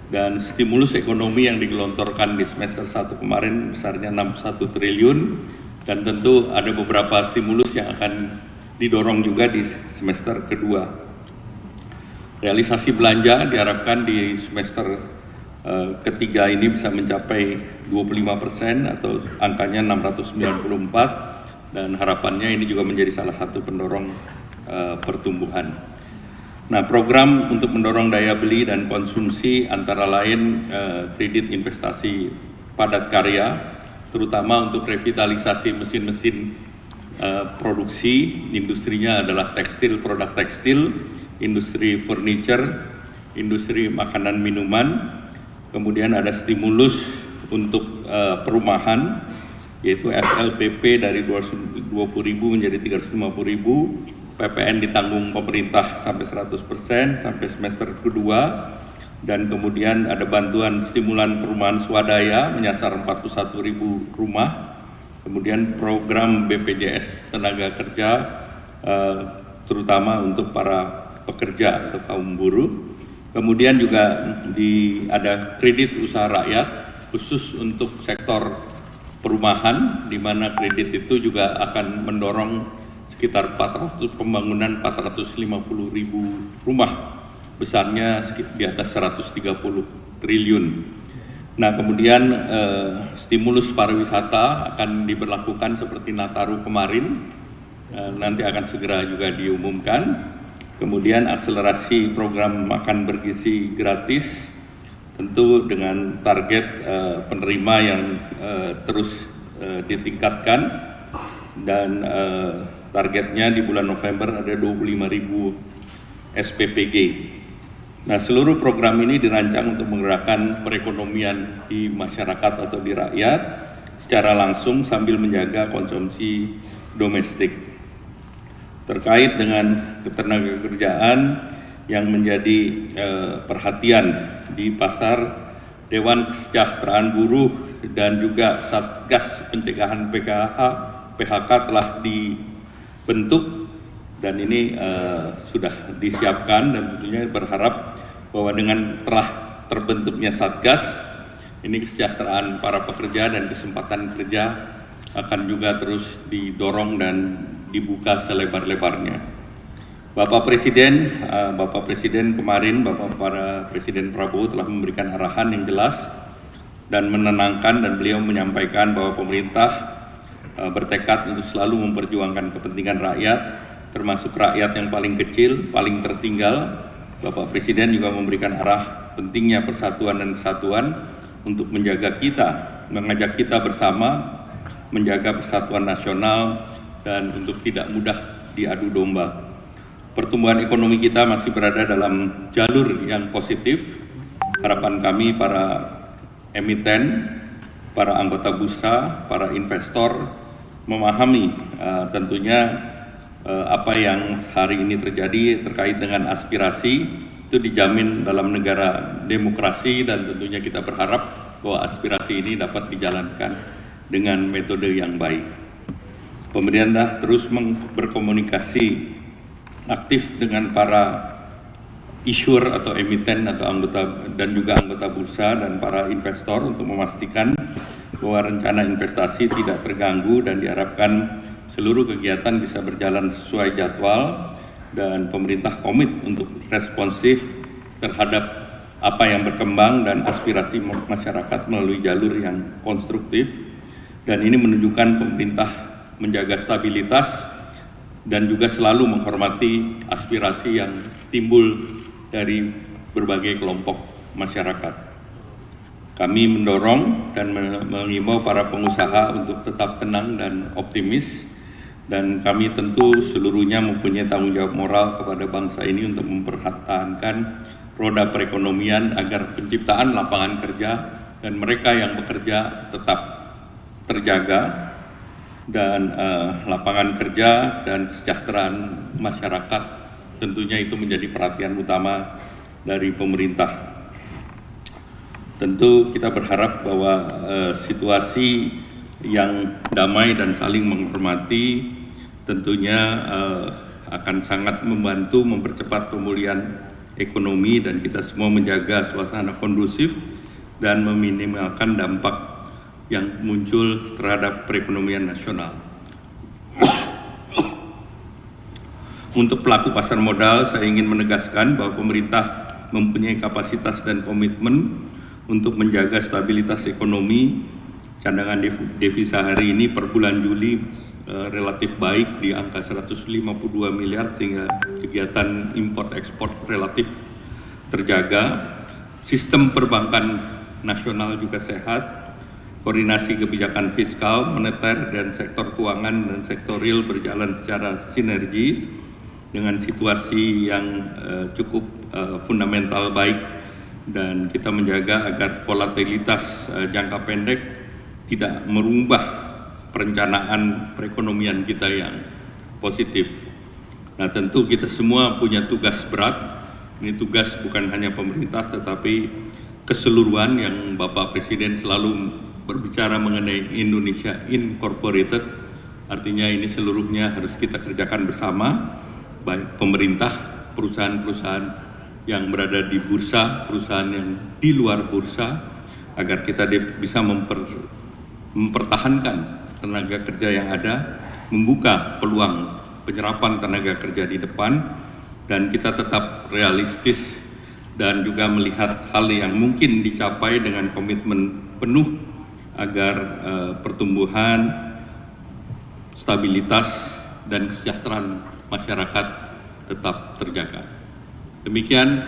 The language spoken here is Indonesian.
dan stimulus ekonomi yang digelontorkan di semester 1 kemarin besarnya 61 triliun, dan tentu ada beberapa stimulus yang akan didorong juga di semester kedua. Realisasi belanja diharapkan di semester ketiga ini bisa mencapai 25% atau angkanya 694, dan harapannya ini juga menjadi salah satu pendorong pertumbuhan. Nah, program untuk mendorong daya beli dan konsumsi antara lain kredit investasi padat karya, terutama untuk revitalisasi mesin-mesin produksi. Industrinya adalah tekstil, produk tekstil, industri furniture, industri makanan minuman. Kemudian ada stimulus untuk perumahan, yaitu FLPP dari 220.000 menjadi 350.000. PPN ditanggung pemerintah sampai 100% sampai semester kedua, dan kemudian ada bantuan stimulan perumahan swadaya menyasar 41.000 rumah, kemudian program BPJS tenaga kerja terutama untuk para pekerja atau kaum buruh, kemudian juga ada kredit usaha rakyat khusus untuk sektor perumahan, di mana kredit itu juga akan mendorong sekitar pembangunan 450.000 rumah, besarnya di atas 130 triliun. Nah, kemudian stimulus pariwisata akan diberlakukan seperti Nataru kemarin, nanti akan segera juga diumumkan. Kemudian akselerasi program makan bergizi gratis, tentu dengan target penerima yang terus ditingkatkan, dan targetnya di bulan November ada 25.000 SPPG. Nah, seluruh program ini dirancang untuk menggerakkan perekonomian di masyarakat atau di rakyat secara langsung sambil menjaga konsumsi domestik. Terkait dengan ketenagakerjaan yang menjadi perhatian di pasar, Dewan Kesejahteraan Buruh dan juga Satgas Pencegahan PHK telah dibentuk, dan ini sudah disiapkan, dan tentunya berharap bahwa dengan telah terbentuknya Satgas ini, kesejahteraan para pekerja dan kesempatan kerja akan juga terus didorong dan dibuka selebar-lebarnya. Bapak Presiden kemarin, Presiden Prabowo telah memberikan arahan yang jelas dan menenangkan, dan beliau menyampaikan bahwa pemerintah bertekad untuk selalu memperjuangkan kepentingan rakyat, termasuk rakyat yang paling kecil, paling tertinggal. Bapak Presiden juga memberikan arah pentingnya persatuan dan kesatuan untuk mengajak kita bersama menjaga persatuan nasional dan untuk tidak mudah diadu domba. Pertumbuhan ekonomi kita masih berada dalam jalur yang positif. Harapan kami para emiten, para anggota bursa, para investor memahami tentunya apa yang hari ini terjadi terkait dengan aspirasi itu dijamin dalam negara demokrasi, dan tentunya kita berharap bahwa aspirasi ini dapat dijalankan dengan metode yang baik. Pemerintah terus berkomunikasi aktif dengan para issuer atau emiten atau anggota dan juga anggota bursa dan para investor untuk memastikan bahwa rencana investasi tidak terganggu, dan diharapkan seluruh kegiatan bisa berjalan sesuai jadwal, dan pemerintah komit untuk responsif terhadap apa yang berkembang dan aspirasi masyarakat melalui jalur yang konstruktif, dan ini menunjukkan pemerintah menjaga stabilitas dan juga selalu menghormati aspirasi yang timbul dari berbagai kelompok masyarakat. Kami mendorong dan mengimbau para pengusaha untuk tetap tenang dan optimis, dan kami tentu seluruhnya mempunyai tanggung jawab moral kepada bangsa ini untuk mempertahankan roda perekonomian agar penciptaan lapangan kerja dan mereka yang bekerja tetap terjaga, dan lapangan kerja dan kesejahteraan masyarakat tentunya itu menjadi perhatian utama dari pemerintah. Tentu kita berharap bahwa situasi yang damai dan saling menghormati tentunya akan sangat membantu mempercepat pemulihan ekonomi dan kita semua menjaga suasana kondusif dan meminimalkan dampak yang muncul terhadap perekonomian nasional. Untuk pelaku pasar modal, saya ingin menegaskan bahwa pemerintah mempunyai kapasitas dan komitmen untuk menjaga stabilitas ekonomi. Cadangan devisa hari ini per bulan Juli relatif baik di angka 152 miliar sehingga kegiatan import ekspor relatif terjaga. Sistem perbankan nasional juga sehat. Koordinasi kebijakan fiskal, moneter, dan sektor keuangan dan sektor real berjalan secara sinergis dengan situasi yang cukup fundamental baik, dan kita menjaga agar volatilitas jangka pendek tidak merubah perencanaan perekonomian kita yang positif. Nah, tentu kita semua punya tugas berat. Ini tugas bukan hanya pemerintah tetapi keseluruhan yang Bapak Presiden selalu berbicara mengenai Indonesia Incorporated. Artinya ini seluruhnya harus kita kerjakan bersama, baik pemerintah, perusahaan-perusahaan yang berada di bursa, perusahaan yang di luar bursa, agar kita bisa mempertahankan tenaga kerja yang ada, membuka peluang penyerapan tenaga kerja di depan, dan kita tetap realistis dan juga melihat hal yang mungkin dicapai dengan komitmen penuh agar pertumbuhan, stabilitas, dan kesejahteraan masyarakat tetap terjaga. Demikian.